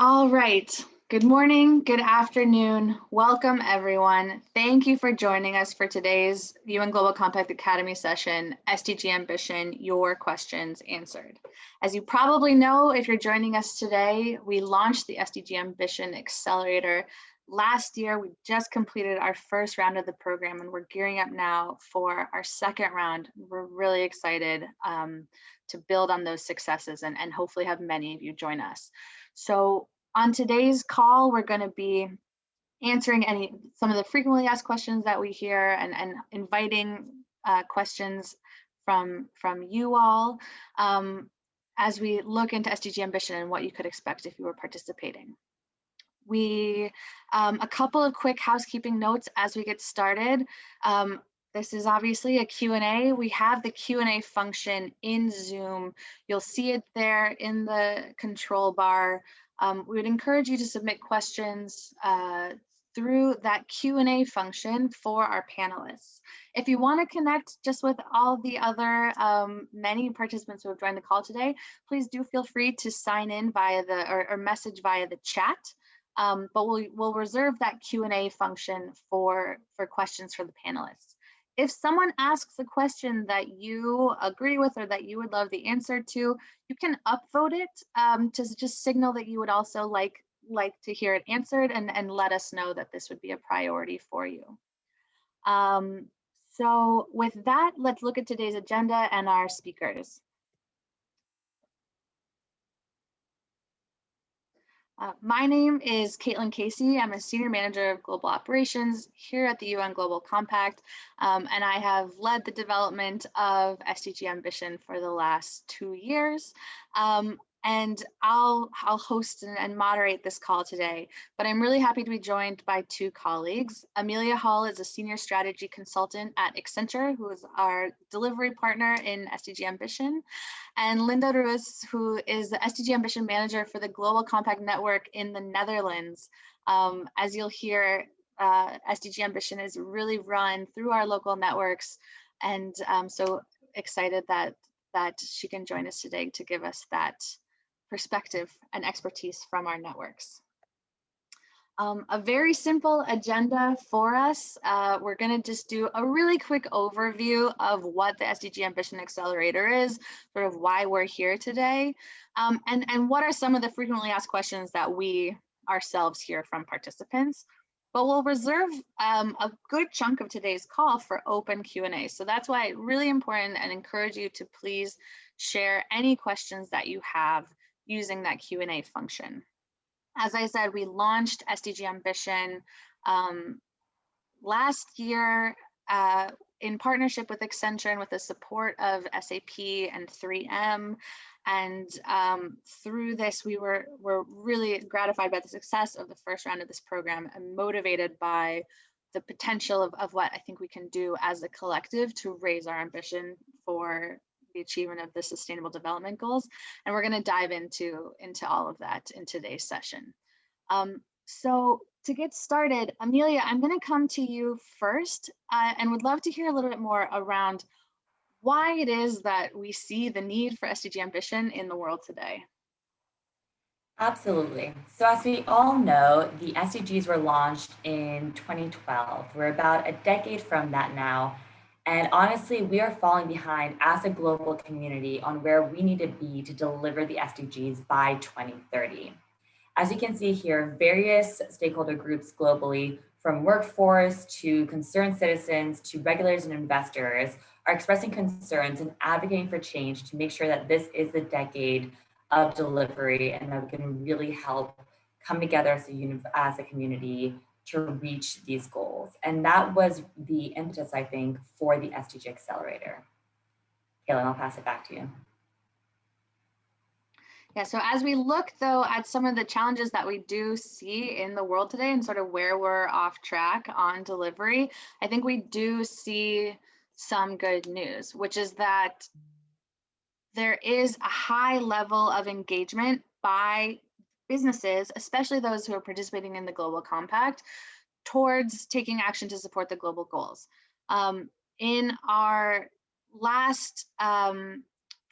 All right. Good morning, good afternoon. Welcome, everyone. Thank you for joining us for today's UN Global Compact Academy session, SDG Ambition, Your Questions Answered. As you probably know, if you're joining us today, we launched the SDG Ambition Accelerator last year. We just completed our first round of the program, and we're gearing up now for our second round. We're really excited to build on those successes and hopefully have many of you join us. So on today's call, we're going to be answering some of the frequently asked questions that we hear and inviting questions from you all as we look into SDG Ambition and what you could expect if you were participating. A couple of quick housekeeping notes as we get started. This is obviously a Q&A. We have the Q&A function in Zoom. You'll see it there in the control bar. We would encourage you to submit questions through that Q&A function for our panelists. If you want to connect just with all the other many participants who have joined the call today, please do feel free to sign in via or message via the chat. But we'll reserve that Q&A function for questions for the panelists. If someone asks a question that you agree with or that you would love the answer to, you can upvote it to just signal that you would also like to hear it answered and let us know that this would be a priority for you. So with that, let's look at today's agenda and our speakers. My name is Caitlin Casey. I'm a Senior Manager of Global Operations here at the UN Global Compact, and I have led the development of SDG Ambition for the last 2 years. And I'll host and moderate this call today, but I'm really happy to be joined by 2 colleagues. Amelia Hall is a Senior Strategy Consultant at Accenture, who is our delivery partner in SDG Ambition, and Linda Ruiz, who is the SDG Ambition Manager for the Global Compact Network in the Netherlands. As you'll hear, SDG Ambition is really run through our local networks, and I'm so excited that she can join us today to give us that perspective and expertise from our networks. A very simple agenda for us. We're going to just do a really quick overview of what the SDG Ambition Accelerator is, sort of why we're here today, and what are some of the frequently asked questions that we ourselves hear from participants. But we'll reserve a good chunk of today's call for open Q&A. So that's why it's really important and encourage you to please share any questions that you have using that Q&A function. As I said, we launched SDG Ambition last year in partnership with Accenture and with the support of SAP and 3M. And through this, we're really gratified by the success of the first round of this program and motivated by the potential of what I think we can do as a collective to raise our ambition for the achievement of the Sustainable Development Goals. And we're going to dive into all of that in today's session. So to get started, Amelia, I'm going to come to you first and would love to hear a little bit more around why it is that we see the need for SDG Ambition in the world today. Absolutely. So as we all know, the SDGs were launched in 2012. We're about a decade from that now. And honestly, we are falling behind as a global community on where we need to be to deliver the SDGs by 2030. As you can see here, various stakeholder groups globally, from workforce to concerned citizens to regulators and investors, are expressing concerns and advocating for change to make sure that this is the decade of delivery and that we can really help come together as a community to reach these goals. And that was the impetus, I think, for the SDG Accelerator. Caitlin, I'll pass it back to you. Yeah, so as we look though at some of the challenges that we do see in the world today and sort of where we're off track on delivery, I think we do see some good news, which is that there is a high level of engagement by businesses, especially those who are participating in the Global Compact, towards taking action to support the global goals. In our last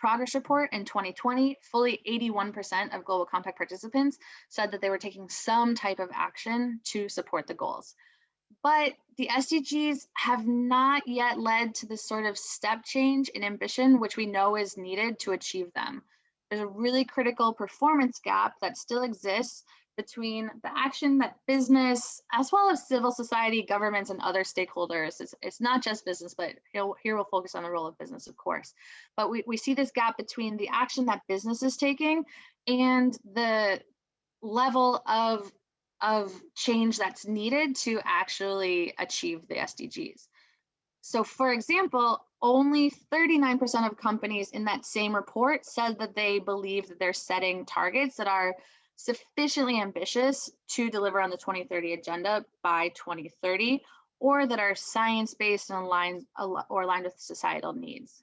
progress report in 2020, fully 81% of Global Compact participants said that they were taking some type of action to support the goals. But the SDGs have not yet led to the sort of step change in ambition, which we know is needed to achieve them. There's a really critical performance gap that still exists between the action that business, as well as civil society, governments, and other stakeholders, it's not just business, but here we'll focus on the role of business, of course. But we see this gap between the action that business is taking and the level of change that's needed to actually achieve the SDGs. So for example, only 39% of companies in that same report said that they believe that they're setting targets that are sufficiently ambitious to deliver on the 2030 agenda by 2030, or that are science-based and aligned with societal needs.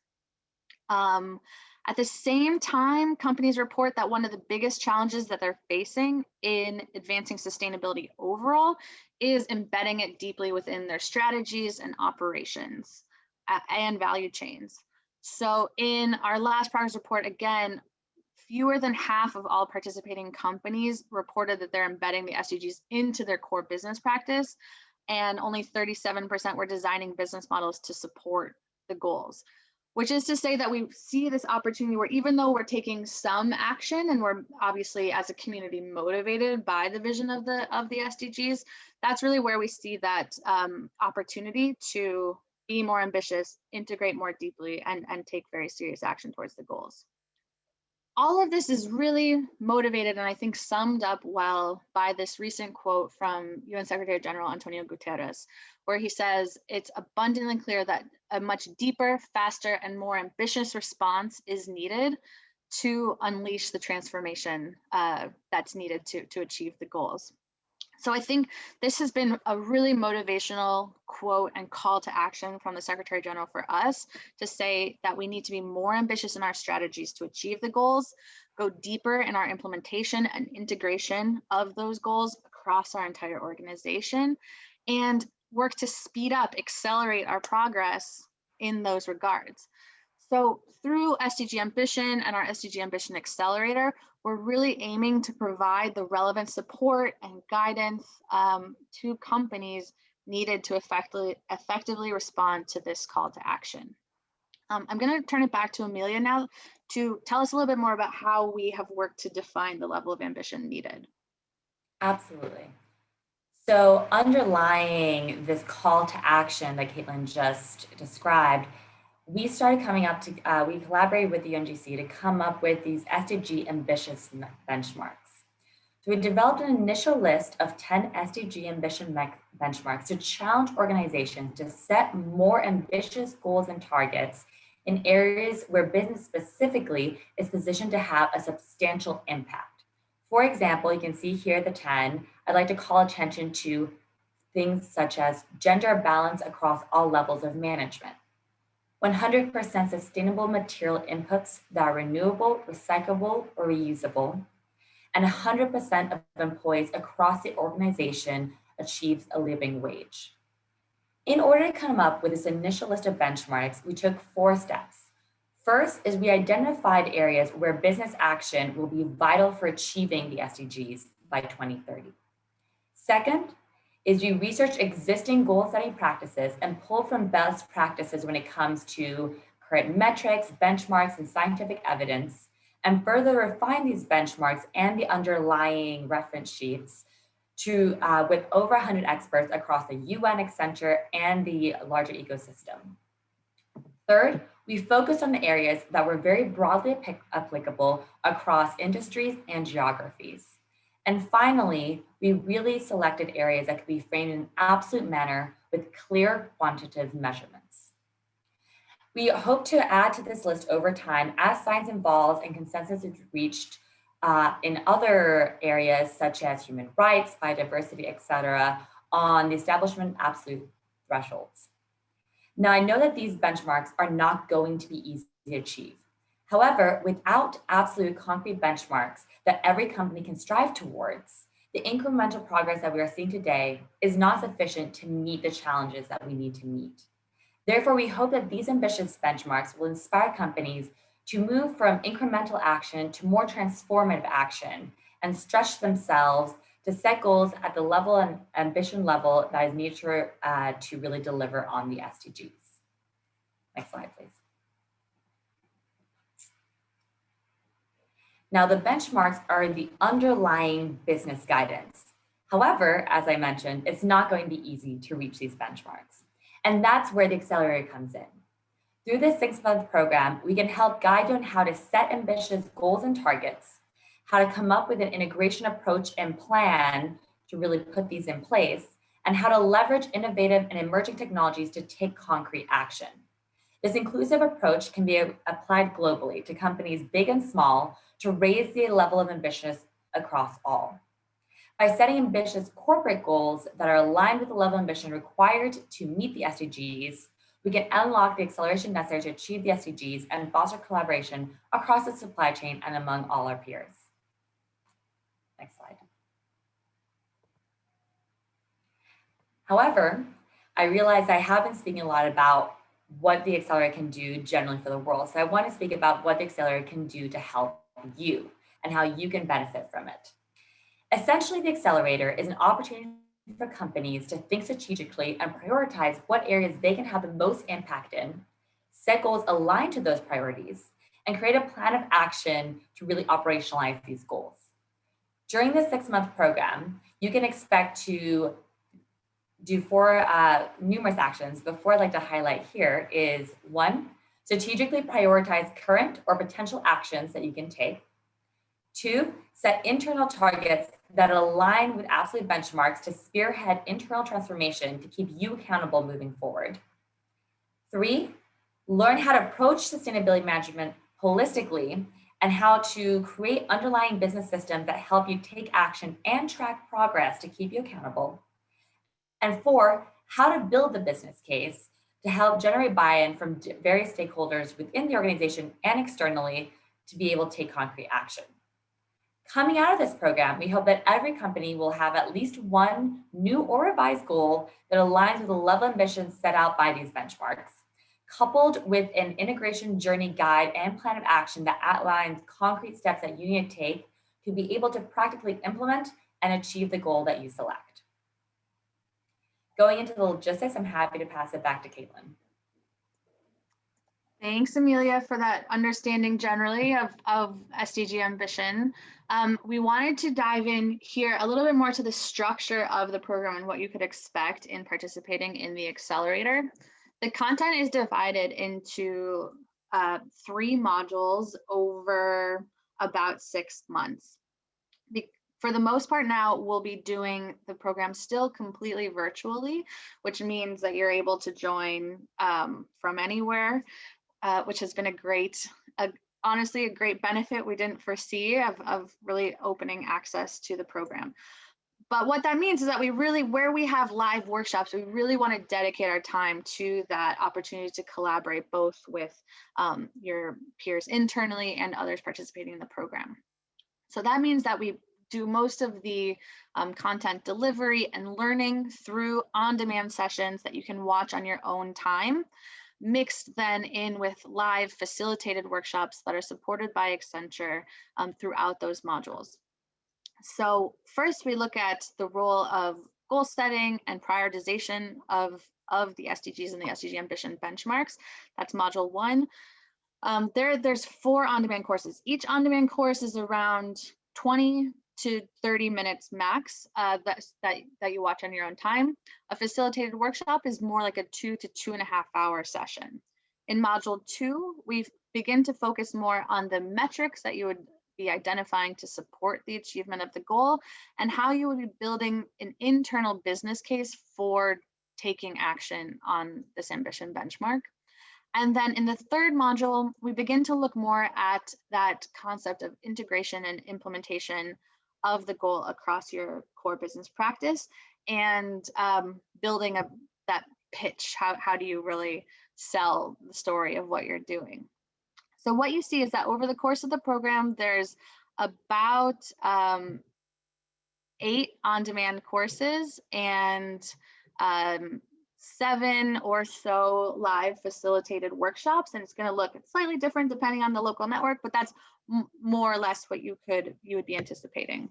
At the same time, companies report that one of the biggest challenges that they're facing in advancing sustainability overall is embedding it deeply within their strategies and operations and value chains. So in our last progress report, again, fewer than half of all participating companies reported that they're embedding the SDGs into their core business practice, and only 37% were designing business models to support the goals. Which is to say that we see this opportunity where even though we're taking some action and we're obviously as a community motivated by the vision of the SDGs, that's really where we see that opportunity to be more ambitious, integrate more deeply, and take very serious action towards the goals. All of this is really motivated and I think summed up well by this recent quote from UN Secretary General Antonio Guterres, where he says, "It's abundantly clear that a much deeper, faster, and more ambitious response is needed to unleash the transformation that's needed to achieve the goals." So I think this has been a really motivational quote and call to action from the Secretary General for us to say that we need to be more ambitious in our strategies to achieve the goals, go deeper in our implementation and integration of those goals across our entire organization, and work to speed up, accelerate our progress in those regards. So through SDG Ambition and our SDG Ambition Accelerator, we're really aiming to provide the relevant support and guidance to companies needed to effectively respond to this call to action. I'm going to turn it back to Amelia now to tell us a little bit more about how we have worked to define the level of ambition needed. Absolutely. So underlying this call to action that Caitlin just described, we started coming up to, we collaborated with the UNGC to come up with these SDG ambitious benchmarks. So we developed an initial list of 10 SDG ambition benchmarks to challenge organizations to set more ambitious goals and targets in areas where business specifically is positioned to have a substantial impact. For example, you can see here the 10. I'd like to call attention to things such as gender balance across all levels of management, 100% sustainable material inputs that are renewable, recyclable, or reusable, and 100% of employees across the organization achieves a living wage. In order to come up with this initial list of benchmarks, we took 4 steps. First is we identified areas where business action will be vital for achieving the SDGs by 2030. Second is we research existing goal-setting practices and pull from best practices when it comes to current metrics, benchmarks, and scientific evidence, and further refine these benchmarks and the underlying reference sheets to with over 100 experts across the UN, Accenture, and the larger ecosystem. Third, we focused on the areas that were very broadly applicable across industries and geographies. And finally, we really selected areas that could be framed in an absolute manner with clear quantitative measurements. We hope to add to this list over time as science evolves and consensus is reached in other areas such as human rights, biodiversity, et cetera, on the establishment of absolute thresholds. Now, I know that these benchmarks are not going to be easy to achieve. However, without absolute concrete benchmarks that every company can strive towards, the incremental progress that we are seeing today is not sufficient to meet the challenges that we need to meet. Therefore, we hope that these ambitious benchmarks will inspire companies to move from incremental action to more transformative action and stretch themselves to set goals at the level and ambition level that is needed to really deliver on the SDGs. Next slide, please. Now, the benchmarks are the underlying business guidance. However, as I mentioned, it's not going to be easy to reach these benchmarks. And that's where the accelerator comes in. Through this 6-month program, we can help guide you on how to set ambitious goals and targets, how to come up with an integration approach and plan to really put these in place, and how to leverage innovative and emerging technologies to take concrete action. This inclusive approach can be applied globally to companies big and small to raise the level of ambition across all. By setting ambitious corporate goals that are aligned with the level of ambition required to meet the SDGs, we can unlock the acceleration necessary to achieve the SDGs and foster collaboration across the supply chain and among all our peers. Next slide. However, I realize I have been speaking a lot about what the accelerator can do generally for the world. So I want to speak about what the accelerator can do to help you and how you can benefit from it. Essentially, the accelerator is an opportunity for companies to think strategically and prioritize what areas they can have the most impact in, set goals aligned to those priorities, and create a plan of action to really operationalize these goals. During this 6-month program, you can expect to do 4 numerous actions, but 4 I'd like to highlight here is 1, strategically prioritize current or potential actions that you can take. 2, set internal targets that align with absolute benchmarks to spearhead internal transformation to keep you accountable moving forward. 3, learn how to approach sustainability management holistically and how to create underlying business systems that help you take action and track progress to keep you accountable. And 4, how to build the business case to help generate buy-in from various stakeholders within the organization and externally to be able to take concrete action. Coming out of this program, we hope that every company will have at least 1 new or revised goal that aligns with the level of ambition set out by these benchmarks, coupled with an integration journey guide and plan of action that outlines concrete steps that you need to take to be able to practically implement and achieve the goal that you select. Going into the logistics, I'm happy to pass it back to Caitlin. Thanks, Amelia, for that understanding generally of SDG Ambition. We wanted to dive in here a little bit more to the structure of the program and what you could expect in participating in the accelerator. The content is divided into 3 modules over about 6 months. For the most part now, we'll be doing the program still completely virtually, which means that you're able to join from anywhere. Which has been honestly a great benefit we didn't foresee of really opening access to the program. But what that means is that where we have live workshops, we really want to dedicate our time to that opportunity to collaborate both with your peers internally and others participating in the program. So that means that we do most of the content delivery and learning through on-demand sessions that you can watch on your own time, mixed then in with live facilitated workshops that are supported by Accenture throughout those modules. So first we look at the role of goal setting and prioritization of the SDGs and the SDG Ambition benchmarks. That's module 1. There's 4 on-demand courses. Each on-demand course is around 20 to 30 minutes max that you watch on your own time. A facilitated workshop is more like a 2 to 2.5 hour session. In module 2, we begin to focus more on the metrics that you would be identifying to support the achievement of the goal and how you would be building an internal business case for taking action on this ambition benchmark. And then in the 3rd module, we begin to look more at that concept of integration and implementation of the goal across your core business practice and building that pitch. How do you really sell the story of what you're doing? So what you see is that over the course of the program, there's about 8 on-demand courses and 7 or so live facilitated workshops, and it's going to look slightly different depending on the local network, but that's more or less what you would be anticipating.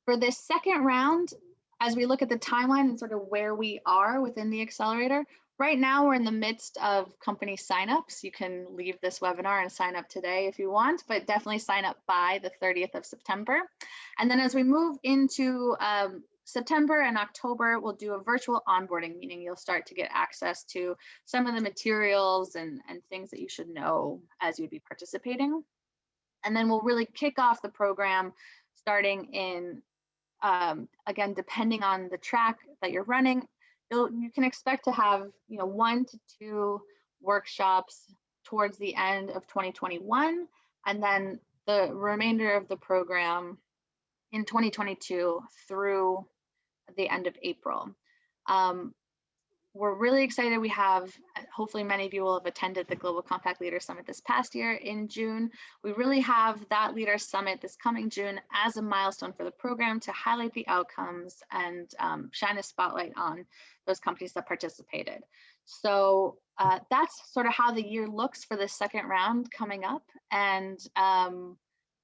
For this second round, as we look at the timeline and sort of where we are within the accelerator, right now we're in the midst of company signups. You can leave this webinar and sign up today if you want, but definitely sign up by the 30th of September. And then as we move into September and October, we'll do a virtual onboarding meeting. You'll start to get access to some of the materials and things that you should know as you'd be participating. And then we'll really kick off the program starting in, again, depending on the track that you're running, you can expect to have 1 to 2 workshops towards the end of 2021, and then the remainder of the program in 2022 through the end of April. We're really excited. We have, hopefully many of you will have attended the Global Compact Leader Summit this past year in June. We really have that Leader Summit this coming June as a milestone for the program to highlight the outcomes and shine a spotlight on those companies that participated. So that's sort of how the year looks for the second round coming up, and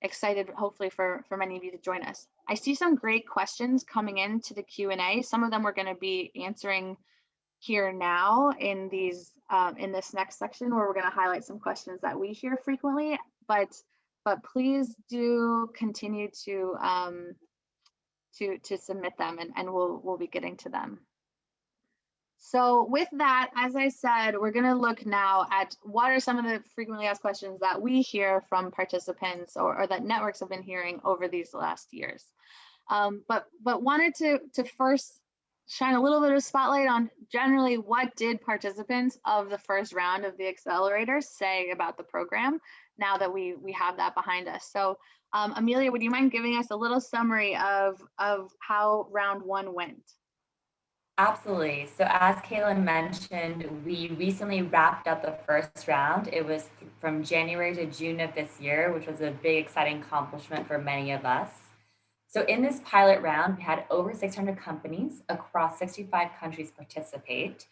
excited hopefully for many of you to join us. I see some great questions coming into the Q&A. Some of them we're going to be answering here now in these in this next section, where we're going to highlight some questions that we hear frequently, but please do continue to submit them, and we'll be getting to them. So with that, as I said, we're going to look now at what are some of the frequently asked questions that we hear from participants or that networks have been hearing over these last years. But wanted to first shine a little bit of spotlight on generally what did participants of the first round of the accelerator say about the program now that we have that behind us. So Amelia, would you mind giving us a little summary of how round 1 went? Absolutely. So as Caitlin mentioned, we recently wrapped up the first round. It was from January to June of this year, which was a big, exciting accomplishment for many of us. So in this pilot round, we had over 600 companies across 65 countries participate.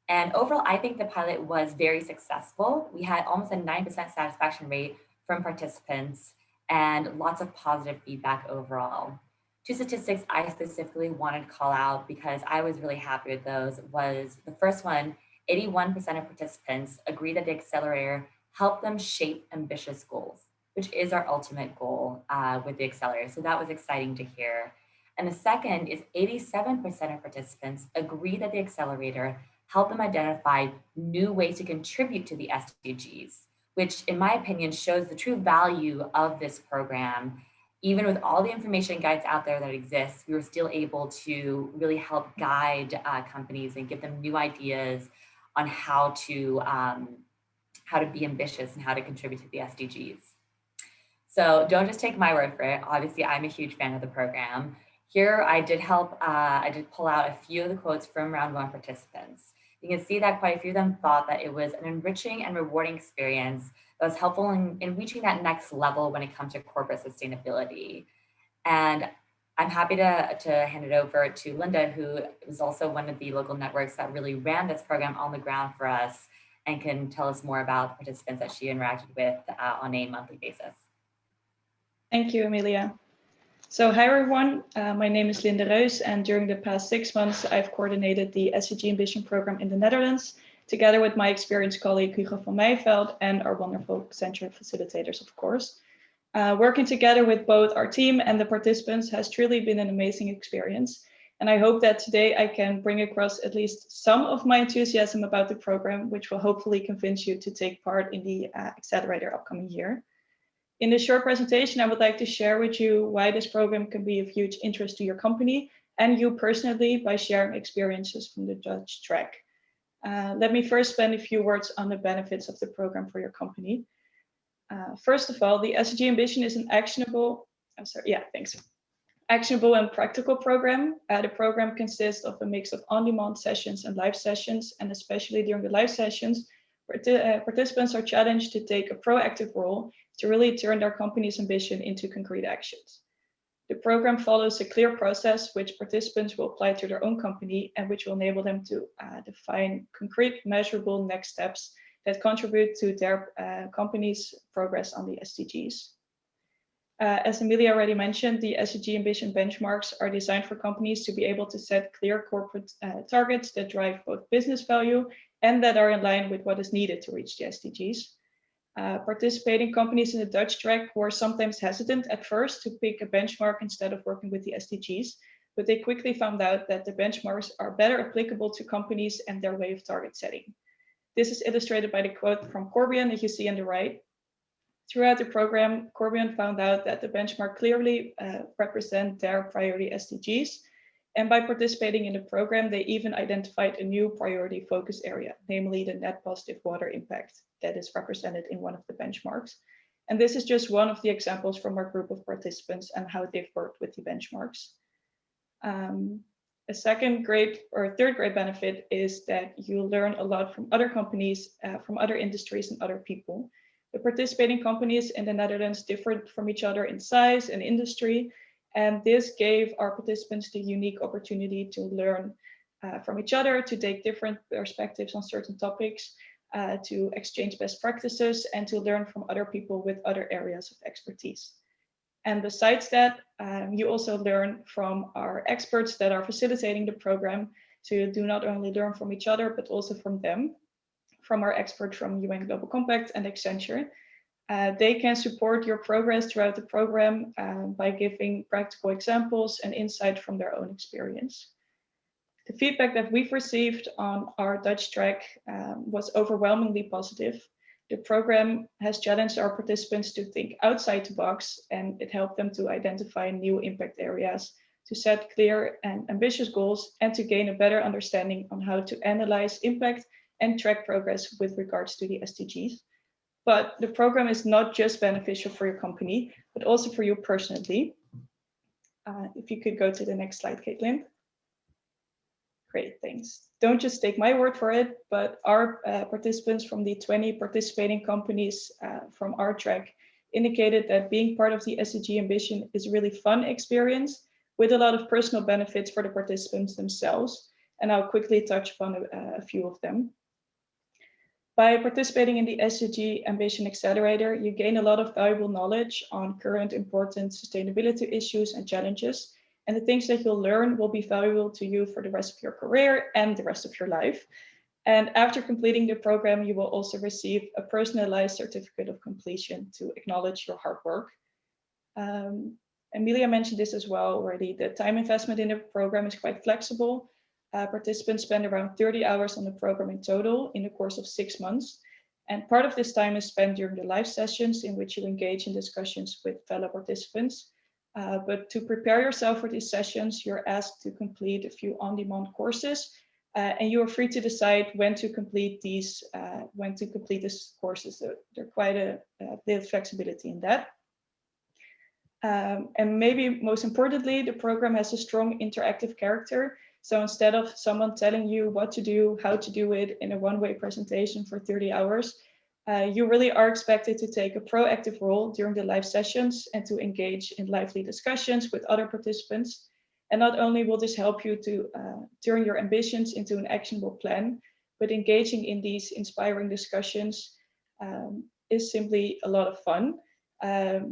And overall, I think the pilot was very successful. We had almost a 9% satisfaction rate from participants and lots of positive feedback overall. 2 statistics I specifically wanted to call out because I was really happy with those was the first one, 81% of participants agree that the accelerator helped them shape ambitious goals, which is our ultimate goal with the accelerator. So that was exciting to hear. And the second is 87% of participants agree that the accelerator helped them identify new ways to contribute to the SDGs, which in my opinion shows the true value of this program. Even with all the information and guides out there that exist, we were still able to really help guide companies and give them new ideas on how to be ambitious and how to contribute to the SDGs. So don't just take my word for it. Obviously, I'm a huge fan of the program. Here, I did pull out a few of the quotes from round 1 participants. You can see that quite a few of them thought that it was an enriching and rewarding experience that was helpful in reaching that next level when it comes to corporate sustainability. And I'm happy to hand it over to Linda, who was also one of the local networks that really ran this program on the ground for us and can tell us more about the participants that she interacted with on a monthly basis. Thank you, Amelia. So hi everyone, my name is Linda Reus, and during the past 6 months, I've coordinated the SDG Ambition program in the Netherlands, together with my experienced colleague Hugo van Meijveld and our wonderful Accenture facilitators, of course. Working together with both our team and the participants has truly been an amazing experience. And I hope that today I can bring across at least some of my enthusiasm about the program, which will hopefully convince you to take part in the accelerator upcoming year. In this short presentation, I would like to share with you why this program can be of huge interest to your company and you personally by sharing experiences from the Dutch track. Let me first spend a few words on the benefits of the program for your company. First of all, the SDG Ambition is an actionable and practical program. The program consists of a mix of on-demand sessions and live sessions, and especially during the live sessions, participants are challenged to take a proactive role to really turn their company's ambition into concrete actions. The program follows a clear process which participants will apply to their own company and which will enable them to define concrete, measurable next steps that contribute to their company's progress on the SDGs. As Emilia already mentioned, the SDG Ambition Benchmarks are designed for companies to be able to set clear corporate targets that drive both business value and that are in line with what is needed to reach the SDGs. Participating companies in the Dutch track were sometimes hesitant at first to pick a benchmark instead of working with the SDGs, but they quickly found out that the benchmarks are better applicable to companies and their way of target setting. This is illustrated by the quote from Corbion that you see on the right. Throughout the program, Corbion found out that the benchmark clearly represent their priority SDGs. And by participating in the program, they even identified a new priority focus area, namely the net positive water impact that is represented in one of the benchmarks. And this is just one of the examples from our group of participants and how they've worked with the benchmarks. A second grade or third grade benefit is that you learn a lot from other companies, from other industries and other people. The participating companies in the Netherlands differed from each other in size and industry, and this gave our participants the unique opportunity to learn from each other, to take different perspectives on certain topics, to exchange best practices, and to learn from other people with other areas of expertise. And besides that, you also learn from our experts that are facilitating the program to do not only learn from each other, but also from them, from our expert from UN Global Compact and Accenture. They can support your progress throughout the program by giving practical examples and insight from their own experience. The feedback that we've received on our Dutch track was overwhelmingly positive. The program has challenged our participants to think outside the box, and it helped them to identify new impact areas, to set clear and ambitious goals, and to gain a better understanding on how to analyze impact and track progress with regards to the SDGs. But the program is not just beneficial for your company, but also for you personally. If you could go to the next slide, Caitlin. Great, thanks. Don't just take my word for it, but our participants from the 20 participating companies from our track indicated that being part of the SDG Ambition is a really fun experience with a lot of personal benefits for the participants themselves. And I'll quickly touch upon a few of them. By participating in the SDG Ambition Accelerator, you gain a lot of valuable knowledge on current important sustainability issues and challenges. And the things that you'll learn will be valuable to you for the rest of your career and the rest of your life. And after completing the program, you will also receive a personalized certificate of completion to acknowledge your hard work. Emilia mentioned this as well already. The time investment in the program is quite flexible. Participants spend around 30 hours on the program in total in the course of 6 months. And part of this time is spent during the live sessions in which you engage in discussions with fellow participants. But to prepare yourself for these sessions, you're asked to complete a few on-demand courses, and you are free to decide when to complete these courses. So there's quite a bit of flexibility in that. And maybe most importantly, the program has a strong interactive character. So instead of someone telling you what to do, how to do it in a one-way presentation for 30 hours, you really are expected to take a proactive role during the live sessions and to engage in lively discussions with other participants. And not only will this help you to turn your ambitions into an actionable plan, but engaging in these inspiring discussions is simply a lot of fun.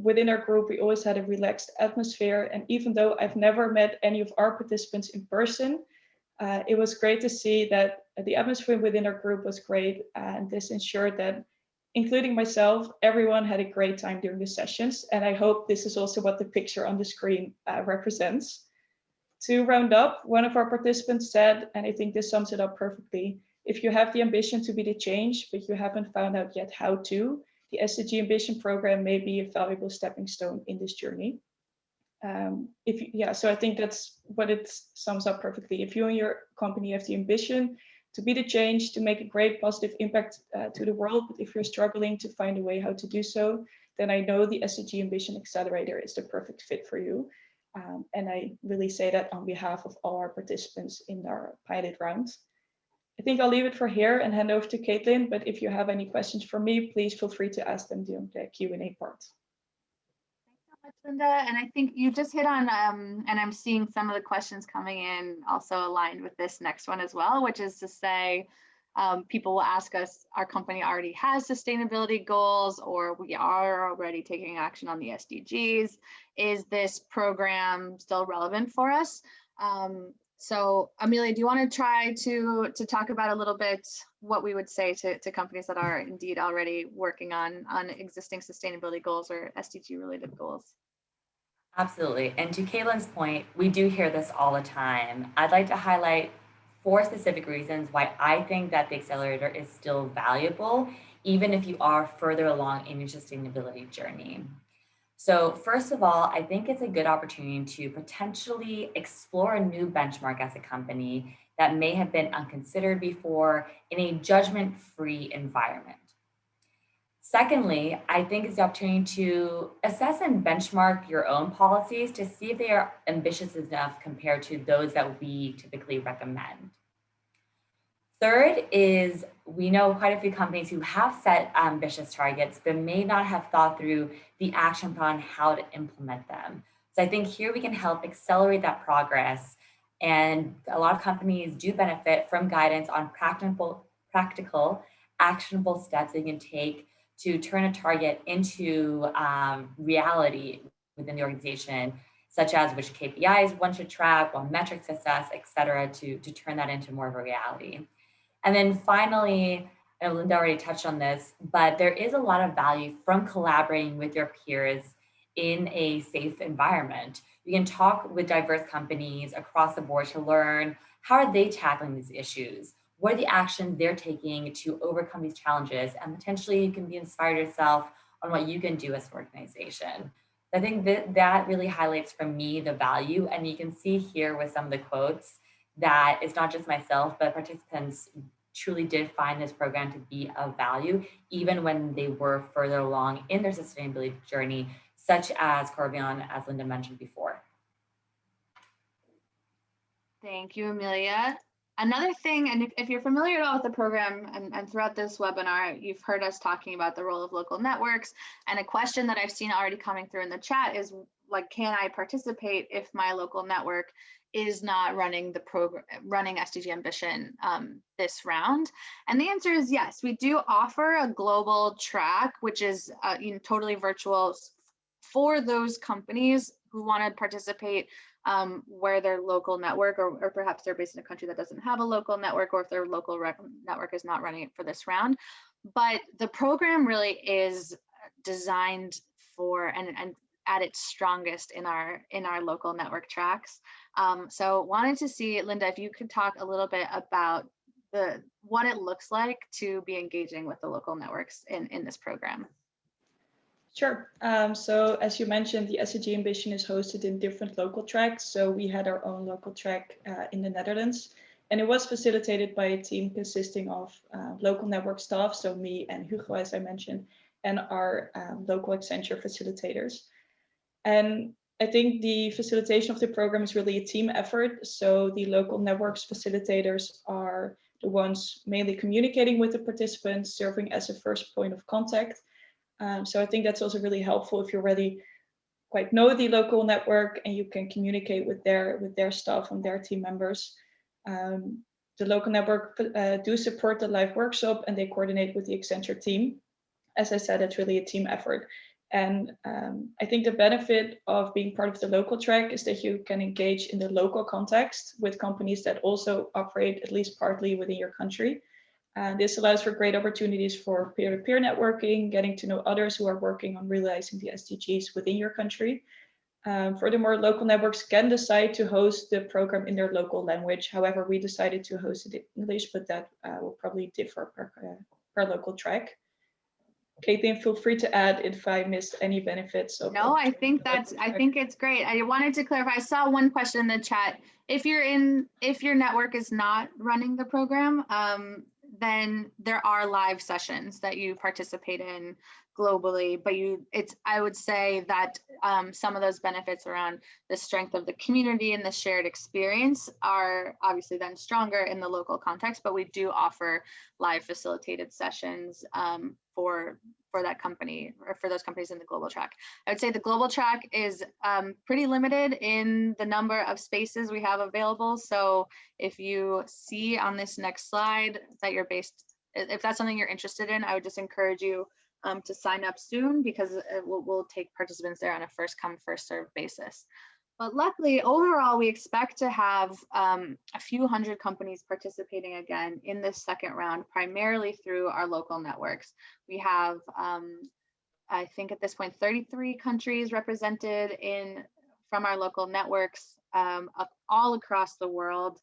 Within our group, we always had a relaxed atmosphere. And even though I've never met any of our participants in person, it was great to see that the atmosphere within our group was great. And this ensured that, including myself, everyone had a great time during the sessions. And I hope this is also what the picture on the screen represents. To round up, one of our participants said, and I think this sums it up perfectly, if you have the ambition to be the change, but you haven't found out yet how to, the SDG Ambition program may be a valuable stepping stone in this journey. So I think that's what it sums up perfectly. If you and your company have the ambition to be the change, to make a great positive impact to the world, but if you're struggling to find a way how to do so, then I know the SDG Ambition Accelerator is the perfect fit for you. And I really say that on behalf of all our participants in our pilot rounds. I think I'll leave it for here and hand over to Caitlin, but if you have any questions for me, please feel free to ask them during the Q&A part. Thanks so much, Linda. And I think you just hit on, and I'm seeing some of the questions coming in also aligned with this next one as well, which is to say, people will ask us, our company already has sustainability goals, or we are already taking action on the SDGs. Is this program still relevant for us? So Amelia, do you want to try to talk about a little bit what we would say to companies that are indeed already working on existing sustainability goals or SDG related goals? Absolutely. And to Caitlin's point, we do hear this all the time. I'd like to highlight 4 specific reasons why I think that the accelerator is still valuable, even if you are further along in your sustainability journey. So first of all, I think it's a good opportunity to potentially explore a new benchmark as a company that may have been unconsidered before in a judgment-free environment. Secondly, I think it's the opportunity to assess and benchmark your own policies to see if they are ambitious enough compared to those that we typically recommend. Third is we know quite a few companies who have set ambitious targets, but may not have thought through the action plan, how to implement them. So I think here we can help accelerate that progress. And a lot of companies do benefit from guidance on practical, actionable steps they can take to turn a target into reality within the organization, such as which KPIs one should track, what metrics assess, et cetera, to turn that into more of a reality. And then finally, and Linda already touched on this, but there is a lot of value from collaborating with your peers in a safe environment. You can talk with diverse companies across the board to learn how are they tackling these issues? What are the actions they're taking to overcome these challenges? And potentially you can be inspired yourself on what you can do as an organization. I think that really highlights for me the value. And you can see here with some of the quotes that it's not just myself, but participants truly did find this program to be of value, even when they were further along in their sustainability journey, such as Corbion, as Linda mentioned before. Thank you, Amelia. Another thing, and if you're familiar at all with the program and throughout this webinar, you've heard us talking about the role of local networks. And a question that I've seen already coming through in the chat is like, can I participate if my local network is not running the program, running SDG Ambition this round? And the answer is yes. We do offer a global track, which is totally virtual for those companies who want to participate where their local network, or perhaps they're based in a country that doesn't have a local network, or if their local network is not running it for this round. But the program really is designed for and at its strongest in our local network tracks. So wanted to see, Linda, if you could talk a little bit about what it looks like to be engaging with the local networks in this program. Sure. So as you mentioned, the SDG Ambition is hosted in different local tracks. So we had our own local track in the Netherlands, and it was facilitated by a team consisting of local network staff, so me and Hugo, as I mentioned, and our local Accenture facilitators. And I think the facilitation of the program is really a team effort. So the local networks facilitators are the ones mainly communicating with the participants, serving as a first point of contact. So I think that's also really helpful if you already quite know the local network and you can communicate with their staff and their team members. The local network do support the live workshop, and they coordinate with the Accenture team. As I said, it's really a team effort. And I think the benefit of being part of the local track is that you can engage in the local context with companies that also operate at least partly within your country. This allows for great opportunities for peer-to-peer networking, getting to know others who are working on realizing the SDGs within your country. Furthermore, local networks can decide to host the program in their local language. However, we decided to host it in English, but that will probably differ per local track. Caitlin, feel free to add if I missed any benefits. No, I think it's great. I wanted to clarify. I saw one question in the chat. If your network is not running the program, then there are live sessions that you participate in globally, but I would say that some of those benefits around the strength of the community and the shared experience are obviously then stronger in the local context, but we do offer live facilitated sessions for that company, or for those companies in the global track. I would say the global track is pretty limited in the number of spaces we have available. So if you see on this next slide that you're based, if that's something you're interested in, I would just encourage you to sign up soon, because we'll take participants there on a first come, first served basis. But luckily, overall, we expect to have a few hundred companies participating again in this second round, primarily through our local networks. We have, I think at this point, 33 countries represented from our local networks all across the world.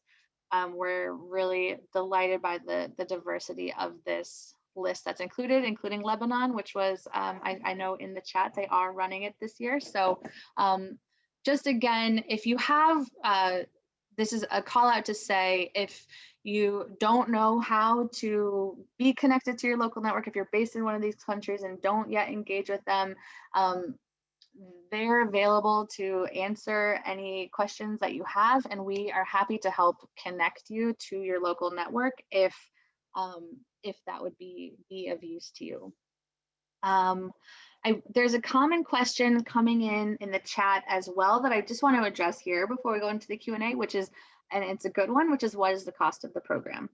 We're really delighted by the diversity of this list that's included, including Lebanon, which was, I know in the chat, they are running it this year. So just again, if you have, this is a call out to say, if you don't know how to be connected to your local network, if you're based in one of these countries and don't yet engage with them, they're available to answer any questions that you have, and we are happy to help connect you to your local network if that would be of use to you. There's a common question coming in the chat as well that I just want to address here before we go into the Q&A, which is, and it's a good one, which is, what is the cost of the program?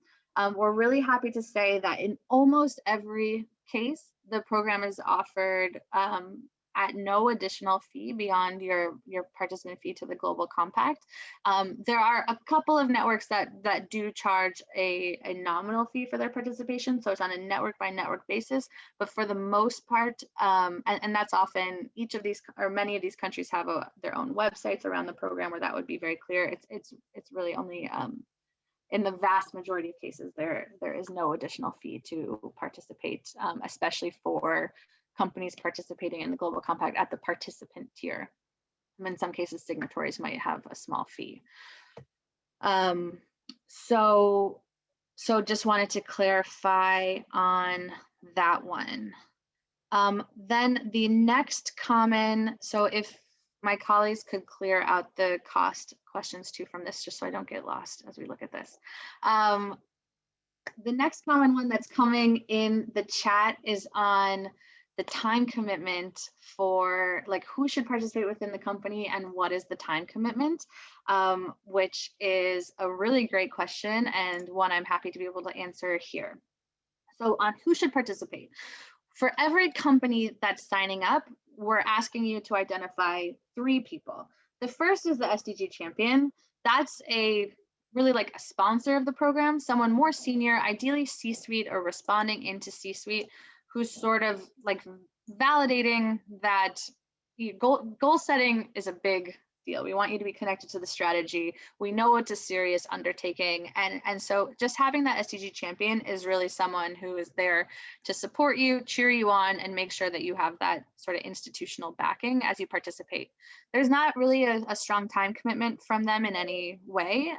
We're really happy to say that in almost every case, the program is offered at no additional fee beyond your participant fee to the Global Compact. There are a couple of networks that do charge a nominal fee for their participation, so it's on a network by network basis. But for the most part, and that's often, each of these or many of these countries have their own websites around the program where that would be very clear. It's really only in the vast majority of cases there is no additional fee to participate, especially for companies participating in the Global Compact at the participant tier. In some cases, signatories might have a small fee. So just wanted to clarify on that one. Then the next common, so if my colleagues could clear out the cost questions too from this, just so I don't get lost as we look at this. The next common one that's coming in the chat is on the time commitment for, like, who should participate within the company and what is the time commitment, which is a really great question and one I'm happy to be able to answer here. So on who should participate, for every company that's signing up, we're asking you to identify 3 people. The first is the SDG champion. That's really like a sponsor of the program, someone more senior, ideally C-suite or responding into C-suite, who's sort of like validating that goal setting is a big deal. We want you to be connected to the strategy. We know it's a serious undertaking. And so just having that SDG champion is really someone who is there to support you, cheer you on, and make sure that you have that sort of institutional backing as you participate. There's not really a strong time commitment from them in any way.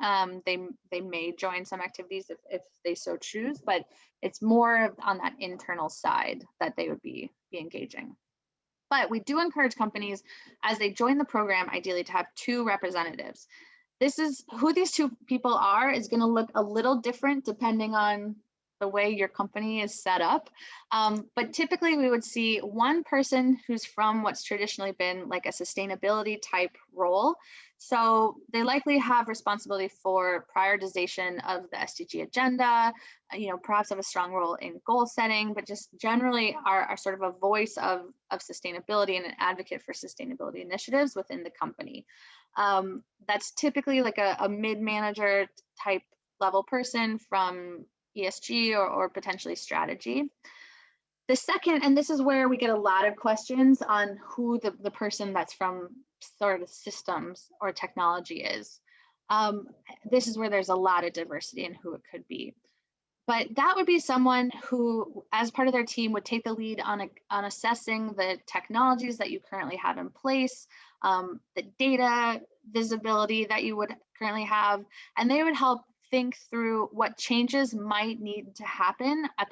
They may join some activities if they so choose, but it's more on that internal side that they would be engaging. But we do encourage companies, as they join the program, ideally to have 2 representatives. This is who these 2 people are is going to look a little different depending on the way your company is set up. But typically we would see one person who's from what's traditionally been like a sustainability type role. So they likely have responsibility for prioritization of the SDG agenda, perhaps have a strong role in goal setting, but just generally are sort of a voice of sustainability and an advocate for sustainability initiatives within the company. That's typically like a mid-manager type level person from ESG or potentially strategy. The second, and this is where we get a lot of questions on who the person that's from sort of systems or technology is. This is where there's a lot of diversity in who it could be. But that would be someone who, as part of their team, would take the lead on assessing the technologies that you currently have in place, the data visibility that you would currently have, and they would help think through what changes might need to happen at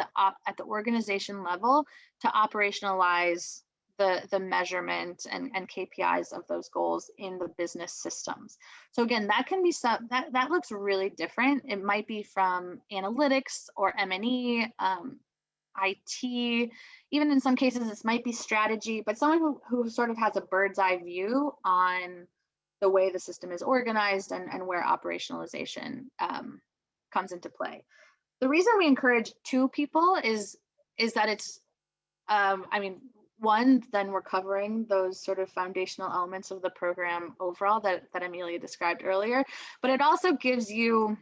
the organization level to operationalize the measurement and KPIs of those goals in the business systems. So again, that can be that looks really different. It might be from analytics or M&E, IT, even in some cases this might be strategy, but someone who sort of has a bird's eye view on the way the system is organized and where operationalization comes into play. The reason we encourage 2 people is that it's, I mean, one, then we're covering those sort of foundational elements of the program overall that Amelia described earlier, but it also gives you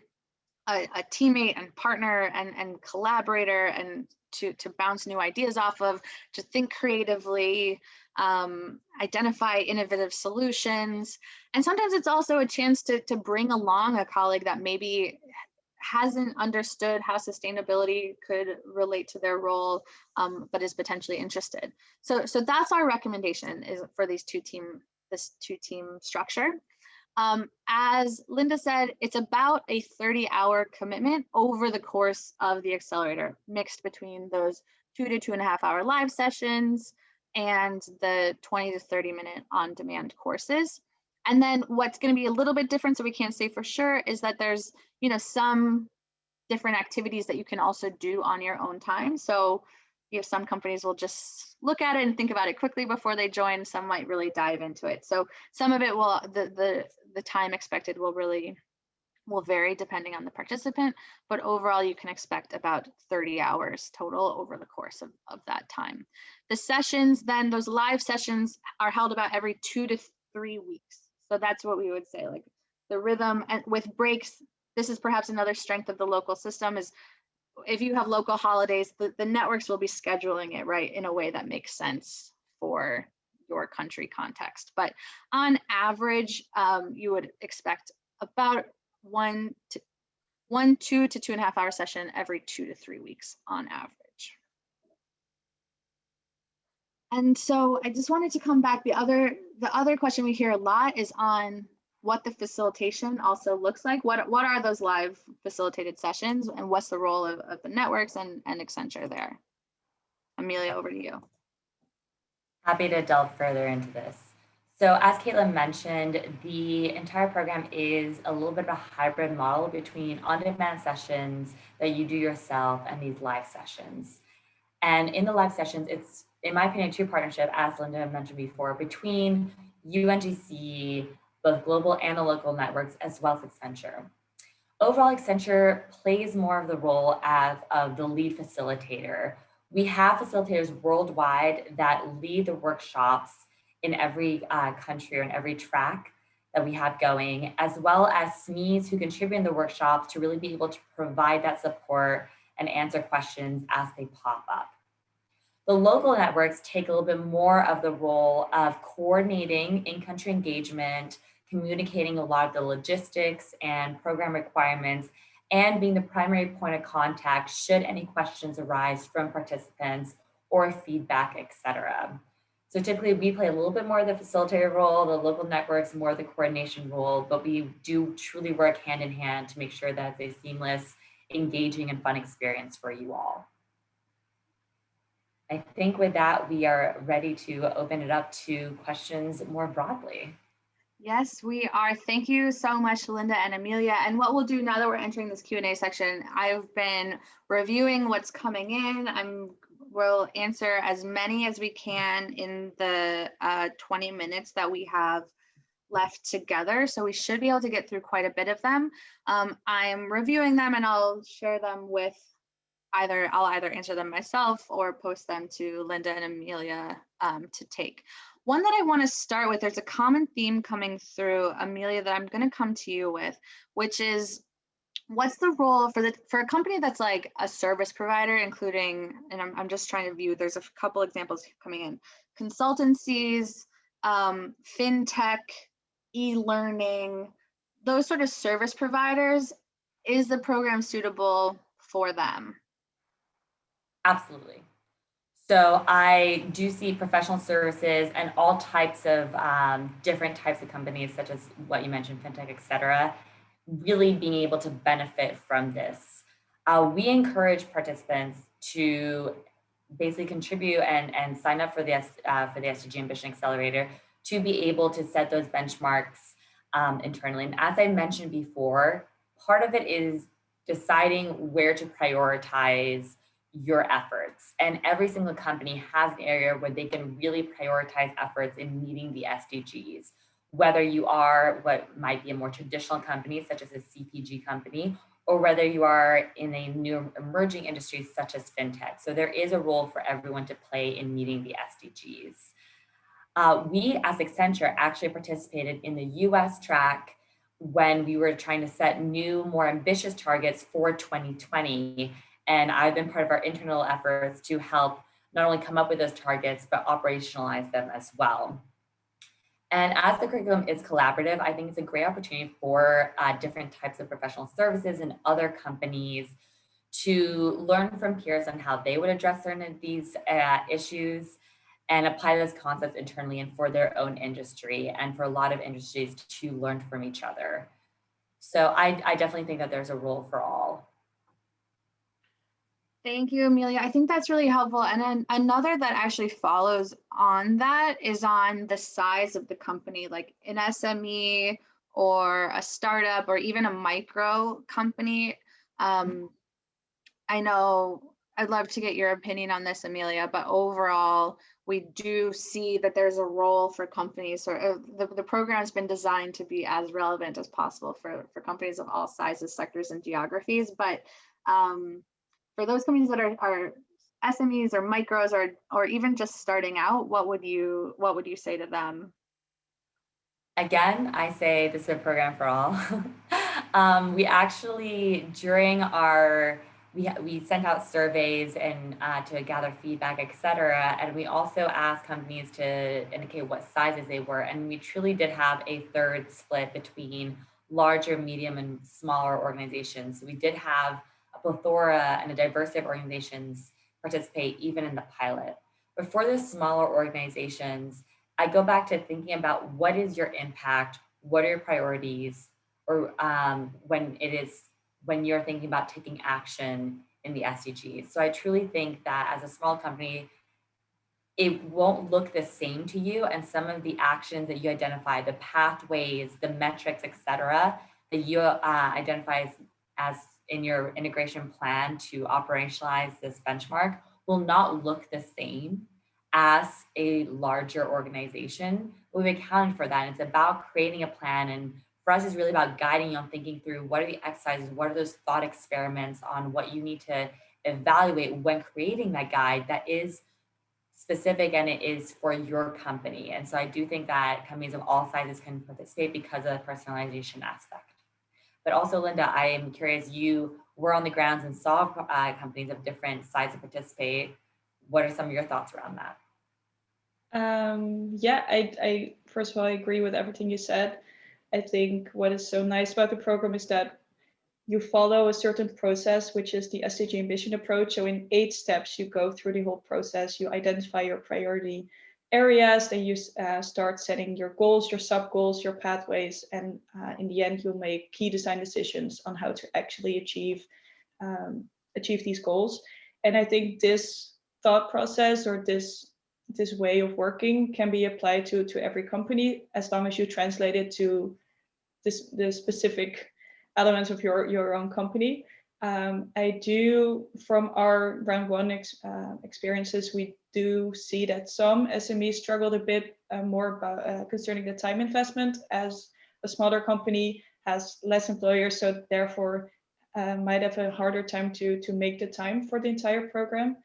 a teammate and partner and collaborator and to bounce new ideas off of, to think creatively, identify innovative solutions. And sometimes it's also a chance to bring along a colleague that maybe hasn't understood how sustainability could relate to their role, but is potentially interested. So that's our recommendation, is for this two-team structure. As Linda said, it's about a 30-hour commitment over the course of the accelerator, mixed between those 2 to 2.5 hour live sessions and the 20 to 30 minute on-demand courses. And then what's going to be a little bit different, so we can't say for sure, is that there's, you know, some different activities that you can also do on your own time. So you have some companies will just look at it and think about it quickly before they join. Some might really dive into it. So some of it will, the time expected will vary depending on the participant, but overall you can expect about 30 hours total over the course of that time. The sessions then, those live sessions are held about every 2 to 3 weeks. So that's what we would say, like the rhythm, and with breaks. This is perhaps another strength of the local system, is if you have local holidays, the networks will be scheduling it right in a way that makes sense for your country context. But on average, you would expect about 2 to 2.5 hour session every 2 to 3 weeks on average. And so I just wanted to come back. The other question we hear a lot is on what the facilitation also looks like. What are those live facilitated sessions, and what's the role of the networks and Accenture there? Amelia, over to you. Happy to delve further into this. So as Caitlin mentioned, the entire program is a little bit of a hybrid model between on-demand sessions that you do yourself and these live sessions. And in the live sessions, it's, in my opinion, a true partnership, as Linda mentioned before, between UNGC, both global and the local networks, as well as Accenture. Overall, Accenture plays more of the role of the lead facilitator. We have facilitators worldwide that lead the workshops in every country or in every track that we have going, as well as SMEs who contribute in the workshops to really be able to provide that support and answer questions as they pop up. The local networks take a little bit more of the role of coordinating in-country engagement, communicating a lot of the logistics and program requirements, and being the primary point of contact should any questions arise from participants or feedback, etc. So typically we play a little bit more of the facilitator role, the local networks more of the coordination role, but we do truly work hand in hand to make sure that it's a seamless, engaging, and fun experience for you all. I think with that, we are ready to open it up to questions more broadly. Yes, we are. Thank you so much, Linda and Amelia. And what we'll do now that we're entering this Q&A section, I've been reviewing what's coming in. We'll answer as many as we can in the 20 minutes that we have left together. So we should be able to get through quite a bit of them. I'm reviewing them and I'll share them with I'll either answer them myself or post them to Linda and Amelia to take. One that I want to start with, there's a common theme coming through, Amelia, that I'm going to come to you with, which is what's the role for a company that's like a service provider, including, and I'm just trying to view, there's a couple examples coming in, consultancies, fintech, e-learning, those sort of service providers. Is the program suitable for them? Absolutely. So I do see professional services and all types of different types of companies, such as what you mentioned, fintech, et cetera, really being able to benefit from this. We encourage participants to basically contribute and sign up for the SDG Ambition Accelerator to be able to set those benchmarks internally. And as I mentioned before, part of it is deciding where to prioritize your efforts. And every single company has an area where they can really prioritize efforts in meeting the SDGs. Whether you are what might be a more traditional company, such as a CPG company, or whether you are in a new emerging industry such as fintech. So there is a role for everyone to play in meeting the SDGs. We as Accenture actually participated in the US track when we were trying to set new, more ambitious targets for 2020. And I've been part of our internal efforts to help not only come up with those targets, but operationalize them as well. And as the curriculum is collaborative, I think it's a great opportunity for different types of professional services and other companies to learn from peers on how they would address certain of these issues and apply those concepts internally and for their own industry, and for a lot of industries to learn from each other. So I definitely think that there's a role for all. Thank you, Amelia. I think that's really helpful. And then another that actually follows on that is on the size of the company, like an SME or a startup or even a micro company. I know I'd love to get your opinion on this, Amelia, but overall, we do see that there's a role for companies, or the program's been designed to be as relevant as possible for companies of all sizes, sectors, and geographies. But for those companies that are SMEs or micros or even just starting out, what would you say to them? Again, I say this is a program for all. We actually, during our, we sent out surveys and to gather feedback, et cetera. And we also asked companies to indicate what sizes they were. And we truly did have a third split between larger, medium, and smaller organizations. So we did have a plethora and a diversity of organizations participate even in the pilot. But for the smaller organizations, I go back to thinking about what is your impact, what are your priorities, or when you're thinking about taking action in the SDGs. So I truly think that as a small company, it won't look the same to you, and some of the actions that you identify, the pathways, the metrics, et cetera, that you identify as in your integration plan to operationalize this benchmark will not look the same as a larger organization. We've accounted for that. It's about creating a plan, and for us, it's really about guiding you on thinking through what are the exercises, what are those thought experiments on what you need to evaluate when creating that guide that is specific and it is for your company. And so I do think that companies of all sizes can participate because of the personalization aspect. But also, Linda, I am curious, you were on the grounds and saw companies of different sizes participate. What are some of your thoughts around that? Yeah, I first of all, I agree with everything you said. I think what is so nice about the program is that you follow a certain process, which is the SDG Ambition approach. So in 8 steps, you go through the whole process, you identify your priority areas, then you start setting your goals, your sub-goals, your pathways, and in the end, you'll make key design decisions on how to actually achieve these goals. And I think this thought process or this way of working can be applied to every company as long as you translate it to the specific elements of your own company. I do, from our round 1 experiences, we do see that some SMEs struggled a bit more about concerning the time investment, as a smaller company has less employees, so therefore might have a harder time to make the time for the entire program.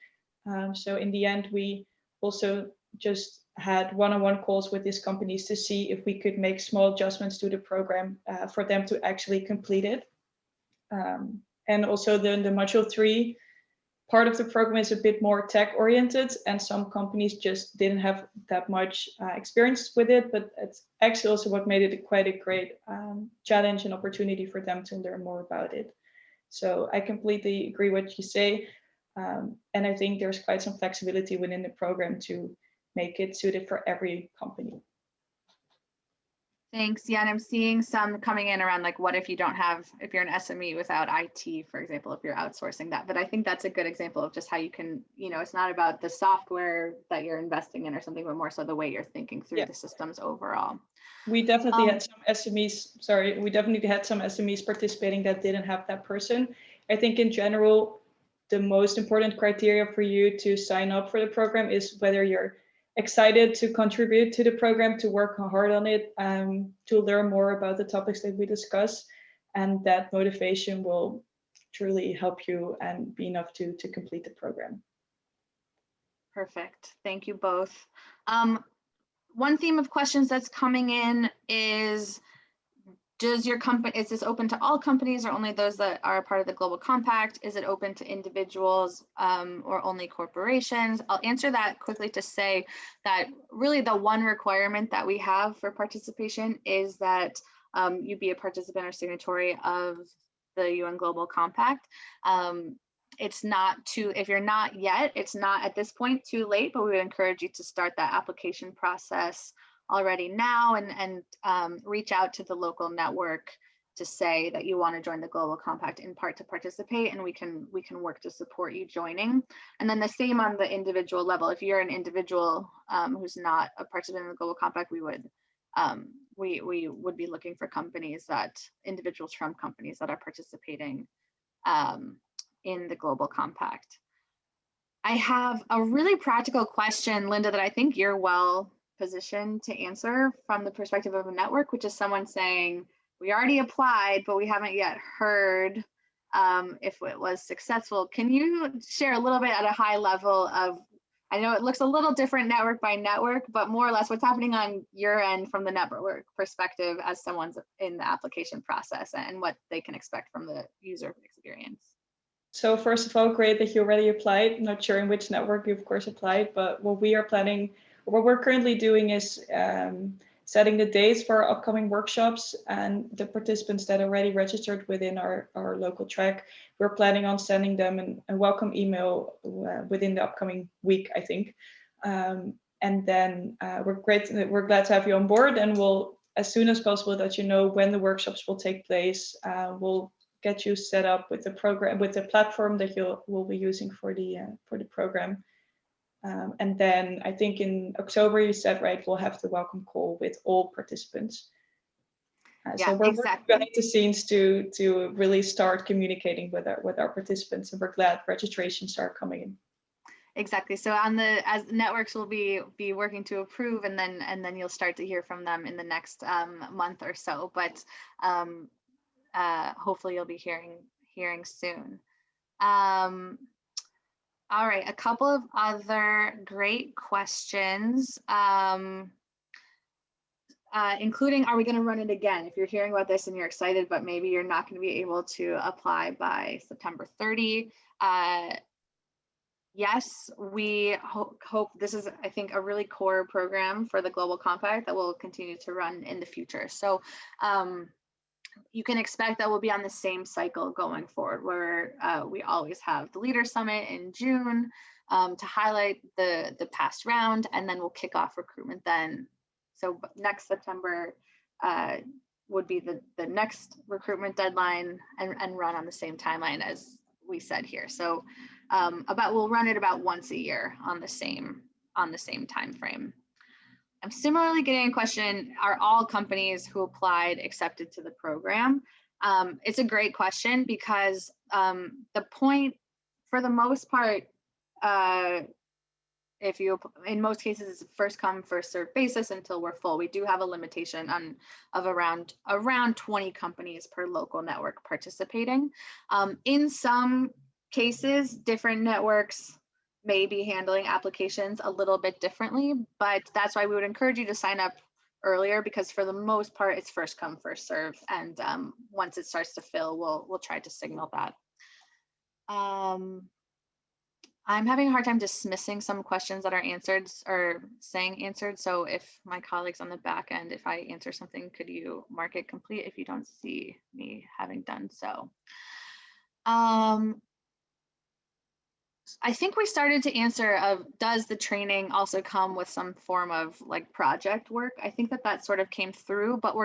So in the end, we also just had one-on-one calls with these companies to see if we could make small adjustments to the program for them to actually complete it. And also the module 3 part of the program is a bit more tech oriented, and some companies just didn't have that much experience with it, but it's actually also what made it quite a great challenge and opportunity for them to learn more about it. So I completely agree what you say. And I think there's quite some flexibility within the program to make it suited for every company. Thanks. Yeah, and I'm seeing some coming in around like, what if you don't have, if you're an SME without IT, for example, if you're outsourcing that. But I think that's a good example of just how you can, it's not about the software that you're investing in or something, but more so the way you're thinking through the systems overall. We definitely had some SMEs, we definitely had some SMEs participating that didn't have that person. I think in general, the most important criteria for you to sign up for the program is whether you're excited to contribute to the program, to work hard on it, to learn more about the topics that we discuss. And that motivation will truly help you and be enough to complete the program. Perfect. Thank you both. One theme of questions that's coming in is, does your company, is this open to all companies or only those that are a part of the Global Compact? Is it open to individuals or only corporations? I'll answer that quickly to say that really the one requirement that we have for participation is that you be a participant or signatory of the UN Global Compact. It's not too, if you're not yet, it's not at this point too late, but we would encourage you to start that application process already now and reach out to the local network to say that you want to join the Global Compact in part to participate, and we can work to support you joining. And then the same on the individual level. If you're an individual who's not a participant in the Global Compact, we would be looking for individuals from companies that are participating in the Global Compact. I have a really practical question, Linda, that I think you're well positioned to answer from the perspective of a network, which is someone saying, we already applied, but we haven't yet heard if it was successful. Can you share a little bit at a high level of, I know it looks a little different network by network, but more or less what's happening on your end from the network perspective as someone's in the application process and what they can expect from the user experience? So first of all, great that you already applied. I'm not sure in which network you of course applied, but what we're currently doing is setting the dates for our upcoming workshops, and the participants that already registered within our local track, we're planning on sending them a welcome email within the upcoming week, I think. And then we're glad to have you on board, and we'll, as soon as possible that you know when the workshops will take place, we'll get you set up with the program, with the platform that we'll be using for the program. And then I think in October, you said, right, we'll have the welcome call with all participants. So we're working behind the scenes to really start communicating with our participants, and we're glad registrations are coming in. Exactly. So as networks will be working to approve, and then you'll start to hear from them in the next month or so. But hopefully you'll be hearing soon. All right, a couple of other great questions, including, are we going to run it again? If you're hearing about this and you're excited, but maybe you're not going to be able to apply by September 30. Yes, we hope this is, I think, a really core program for the Global Compact that will continue to run in the future. So you can expect that we'll be on the same cycle going forward, where we always have the Leader Summit in June to highlight the past round, and then we'll kick off recruitment then. So next September would be the next recruitment deadline, and run on the same timeline as we said here. So we'll run it about once a year on the same time frame. I'm similarly getting a question, are all companies who applied accepted to the program? It's a great question, because the point, for the most part, if you, in most cases, it's first come, first served basis until we're full. We do have a limitation of around 20 companies per local network participating. In some cases, different networks may be handling applications a little bit differently, but that's why we would encourage you to sign up earlier, because for the most part, it's first come, first serve. And once it starts to fill, we'll try to signal that. I'm having a hard time dismissing some questions that are answered or saying answered. So if my colleagues on the back end, if I answer something, could you mark it complete if you don't see me having done so? I think we started to answer of, does the training also come with some form of like project work? I think that sort of came through, but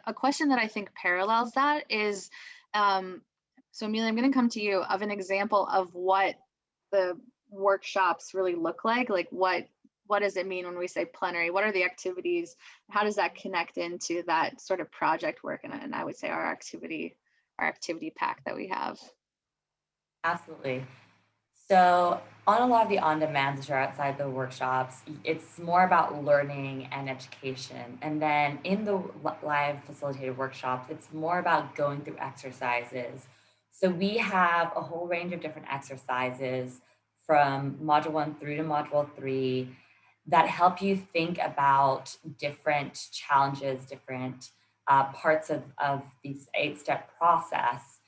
a question that I think parallels that is, so Amelia, I'm going to come to you of an example of what the workshops really look like what does it mean when we say plenary? What are the activities? How does that connect into that sort of project work? And I would say our activity pack that we have. Absolutely. So on a lot of the on-demands that are outside the workshops, it's more about learning and education. And then in the live facilitated workshops, it's more about going through exercises. So we have a whole range of different exercises from module 1 through to module 3 that help you think about different challenges, different parts of this 8-step process,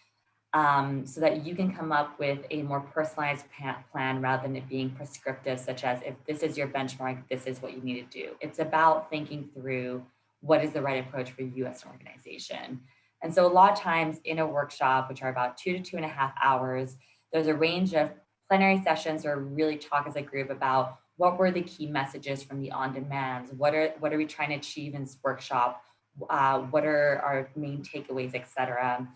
so that you can come up with a more personalized plan rather than it being prescriptive, such as if this is your benchmark, this is what you need to do. It's about thinking through what is the right approach for you as an organization. And so a lot of times in a workshop, which are about 2 to 2.5 hours, there's a range of plenary sessions or really talk as a group about what were the key messages from the on-demands, what are we trying to achieve in this workshop, what are our main takeaways, etc.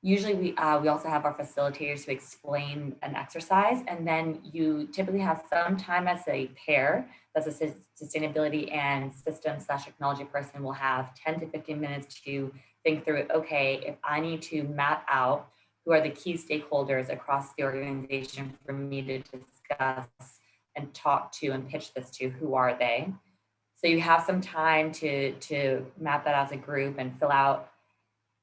Usually we also have our facilitators who explain an exercise, and then you typically have some time as a pair, that's a sustainability and system/technology person will have 10 to 15 minutes to think through, okay, if I need to map out who are the key stakeholders across the organization for me to discuss and talk to and pitch this to, who are they? So you have some time to map that as a group and fill out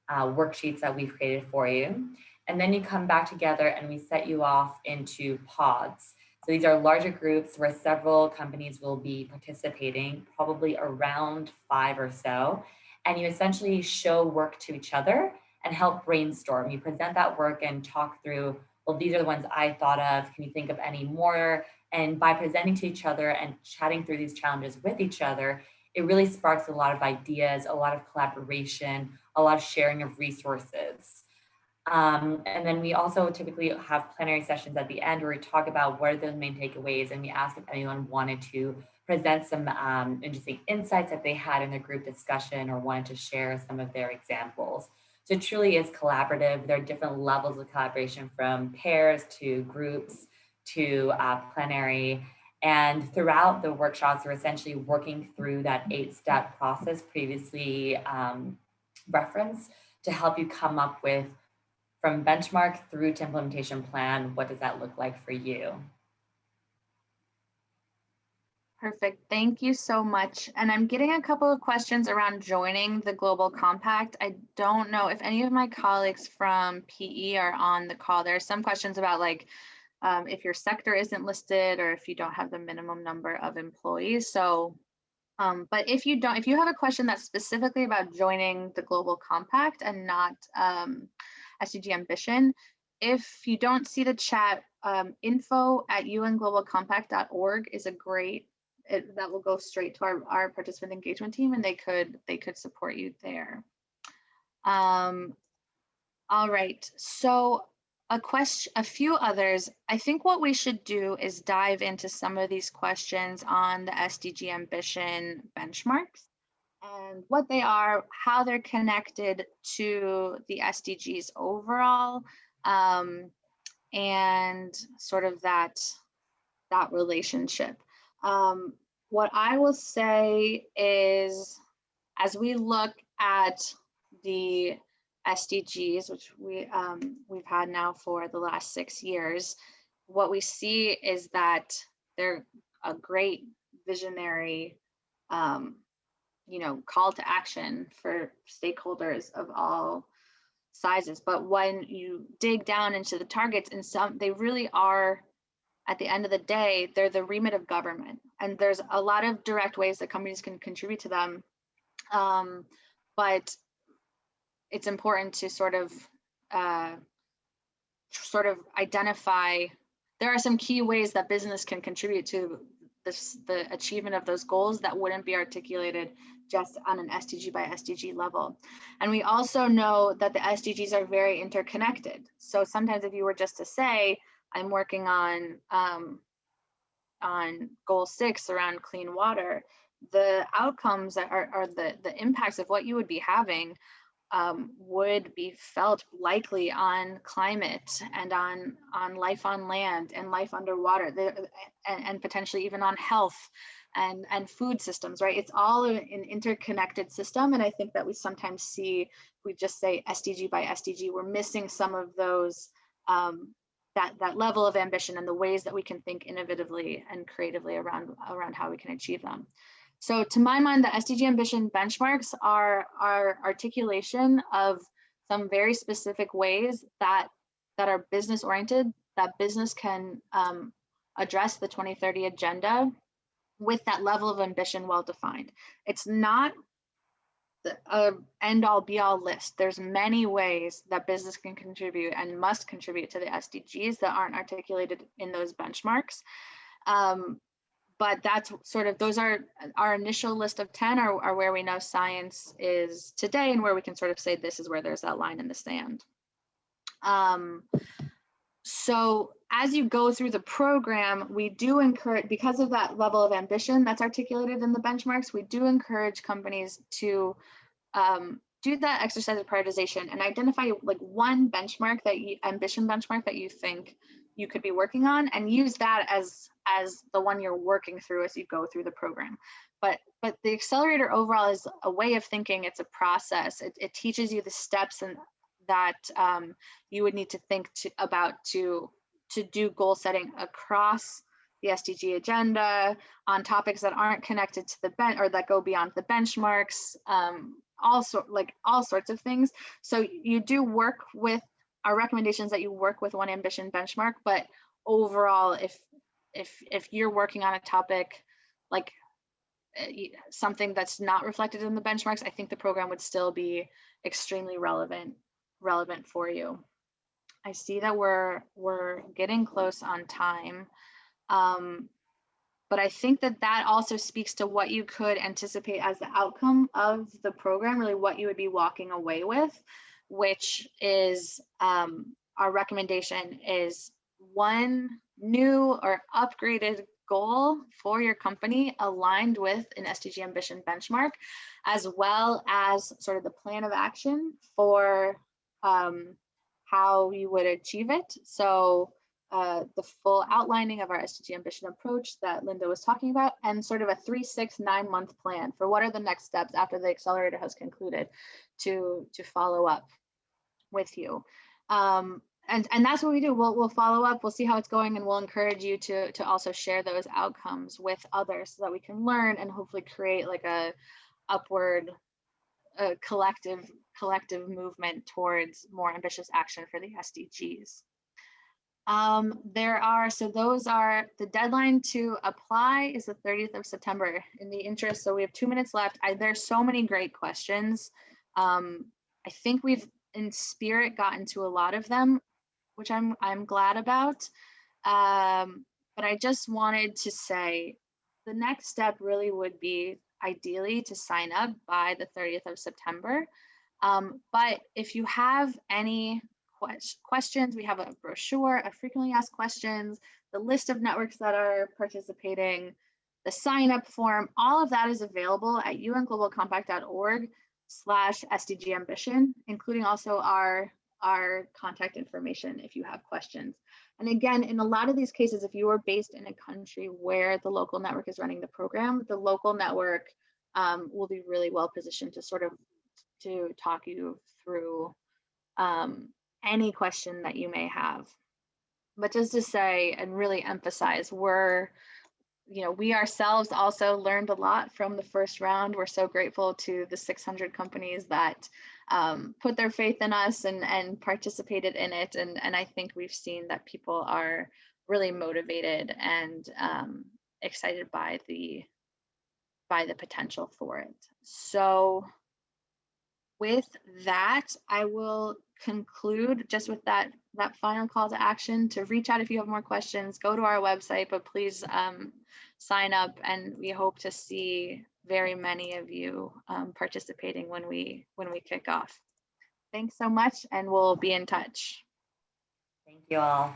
worksheets that we've created for you. And then you come back together and we set you off into pods. So these are larger groups where several companies will be participating, probably around 5 or so. And you essentially show work to each other and help brainstorm. You present that work and talk through, well, these are the ones I thought of. Can you think of any more? And by presenting to each other and chatting through these challenges with each other, it really sparks a lot of ideas, a lot of collaboration, a lot of sharing of resources. And then we also typically have plenary sessions at the end where we talk about what are those main takeaways, and we ask if anyone wanted to present some interesting insights that they had in their group discussion or wanted to share some of their examples. So it truly is collaborative. There are different levels of collaboration, from pairs to groups to plenary. And throughout the workshops, we're essentially working through that 8-step process previously referenced to help you come up with, from benchmark through to implementation plan, what does that look like for you? Perfect. Thank you so much. And I'm getting a couple of questions around joining the Global Compact. I don't know if any of my colleagues from PE are on the call. There are some questions about like, if your sector isn't listed or if you don't have the minimum number of employees. So, but if you have a question that's specifically about joining the Global Compact and not SDG Ambition, if you don't see the chat, info@unglobalcompact.org is a great, that will go straight to our participant engagement team, and they could support you there. All right, so a few others. I think what we should do is dive into some of these questions on the SDG Ambition benchmarks and what they are, how they're connected to the SDGs overall, and sort of that relationship. What I will say is, as we look at the SDGs, which we've had now for the last 6 years, what we see is that they're a great visionary, call to action for stakeholders of all sizes. But when you dig down into the targets, they really are, at the end of the day, they're the remit of government, and there's a lot of direct ways that companies can contribute to them. But it's important to sort of identify, there are some key ways that business can contribute to the achievement of those goals that wouldn't be articulated just on an SDG by SDG level. And we also know that the SDGs are very interconnected. So sometimes if you were just to say, I'm working on goal 6 around clean water. The outcomes are the impacts of what you would be having would be felt likely on climate and on life on land and life underwater, and potentially even on health and food systems, right? It's all an interconnected system. And I think that we sometimes see, if we just say SDG by SDG, we're missing some of those, that level of ambition and the ways that we can think innovatively and creatively around how we can achieve them. So to my mind, the SDG Ambition Benchmarks are articulation of some very specific ways that are business oriented, that business can address the 2030 agenda with that level of ambition well defined. It's not the end all be all list. There's many ways that business can contribute and must contribute to the SDGs that aren't articulated in those benchmarks. But that's sort of, those are our initial list of 10 are where we know science is today and where we can sort of say this is where there's that line in the sand. So as you go through the program, we do encourage, because of that level of ambition that's articulated in the benchmarks, we do encourage companies to do that exercise of prioritization and identify like one benchmark ambition benchmark that you think you could be working on, and use that as the one you're working through as you go through the program. But the accelerator overall is a way of thinking. It's a process. It teaches you the steps and that you would need to think about to do goal setting across the SDG agenda on topics that aren't connected to the or that go beyond the benchmarks, all sorts of things. So you do work with our recommendations that you work with one ambition benchmark, but overall, if you're working on a topic like something that's not reflected in the benchmarks, I think the program would still be extremely relevant for you. I see that we're getting close on time, but I think that also speaks to what you could anticipate as the outcome of the program, really what you would be walking away with, which is our recommendation is one new or upgraded goal for your company aligned with an SDG Ambition benchmark, as well as sort of the plan of action for how you would achieve it. So the full outlining of our SDG Ambition approach that Linda was talking about, and sort of a 3, 6, 9 month plan for what are the next steps after the accelerator has concluded to follow up with you. And that's what we do. We'll follow up, we'll see how it's going, and we'll encourage you to also share those outcomes with others so that we can learn and hopefully create like a upward collective movement towards more ambitious action for the SDGs. Those are the deadline to apply is the 30th of September in the interest. So we have 2 minutes left. There's so many great questions. I think we've in spirit gotten to a lot of them, which I'm glad about. But I just wanted to say the next step really would be ideally to sign up by the 30th of September. But if you have any questions, we have a brochure, a frequently asked questions, the list of networks that are participating, the sign up form, all of that is available at unglobalcompact.org/SDG Ambition, including also our contact information if you have questions. And again, in a lot of these cases, if you are based in a country where the local network is running the program, the local network will be really well positioned to sort of to talk you through any question that you may have. But just to say and really emphasize, we ourselves also learned a lot from the first round. We're so grateful to the 600 companies that put their faith in us and participated in it. And I think we've seen that people are really motivated and excited by the potential for it. So with that, I will conclude just with that final call to action to reach out if you have more questions. Go to our website, but please sign up, and we hope to see very many of you participating when we kick off. Thanks so much, and we'll be in touch. Thank you all.